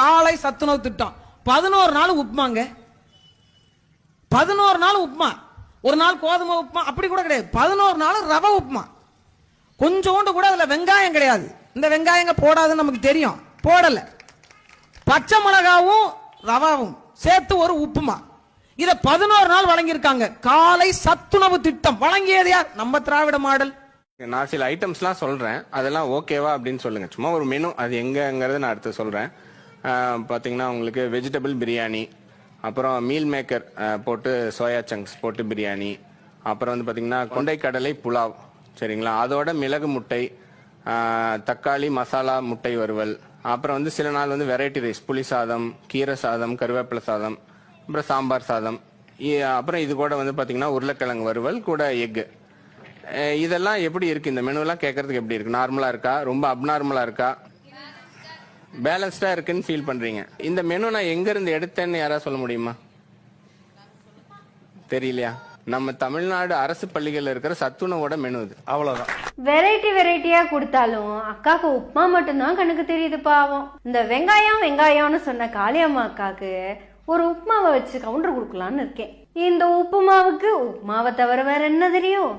காலை சத்துணவு திட்டம் 11 நாள் உப்புமாங்க. 11 நாள் உப்புமா. ஒரு நாள் கோதுமை உப்புமா அப்படி கூட கிடையாது. 11 நாள் ரவை உப்புமா. கொஞ்சோண்டு கூட அதுல வெங்காயம் கிடையாது. இந்த வெங்காயங்க போடாதுன்னு நமக்கு தெரியும், போடல. பச்சை மிளகாவும் ரவாவும் சேர்த்து ஒரு உப்புமா. இத 11 நாள் வழங்கியிருக்காங்க. காலை சத்துணவு திட்டம் வழங்கியது யார்? நம்ம திராவிட மாடல். நான் சில ஐட்டம்ஸ்லாம் சொல்றேன், அதெல்லாம் ஓகேவா அப்படின்னு சொல்லுங்க. சும்மா ஒரு மெனு, அது எங்கங்கிறத நான் அடுத்து சொல்றேன். பார்த்தீங்கன்னா உங்களுக்கு வெஜிடபிள் பிரியாணி, அப்புறம் மீல் மேக்கர் போட்டு சோயா சங்க்ஸ் போட்டு பிரியாணி, அப்புறம் வந்து பார்த்தீங்கன்னா கொண்டைக்கடலை புலாவ், சரிங்களா? அதோட மிளகு முட்டை, தக்காளி மசாலா முட்டை வறுவல், அப்புறம் வந்து சில நாள் வந்து வெரைட்டி ரைஸ், புளி சாதம், கீரை சாதம், கருவேப்பிலை சாதம், அப்புறம் சாம்பார் சாதம், அப்புறம் இது கூட வந்து பார்த்தீங்கன்னா உருளைக்கிழங்கு வறுவல் கூட எக்கு. இதெல்லாம் எப்படி இருக்கு? இந்த மெனுலாம் கேட்கறதுக்கு எப்படி இருக்கு? நார்மலா இருக்கா, ரொம்ப அப்நார்மலா இருக்கா, பேலன்ஸ்டா இருக்குன்னு ஃபீல் பண்றீங்க? இந்த மெனு நான் எங்க இருந்து எடுத்தேன்னு யாராவது சொல்ல முடியுமா? தெரியலையா? நம்ம தமிழ்நாடு அரசு பள்ளிகள்ல இருக்கிற சத்துணவோட மெனு இது. அவ்வளவுதான். வெரைட்டியா கொடுத்தாலும் அக்காக்கு உப்புமா மட்டும்தான் கண்ணுக்கு தெரியுது பாவம். இந்த வெங்காயம்னு சொன்ன காளியம்மா அக்காக்கு ஒரு உப்புமாவை வச்சு கவுண்டர் கொடுக்கலான்னு இருக்கேன். இந்த உப்புமாவுக்கு உப்புமாவை தவிர வேற என்ன தெரியும்?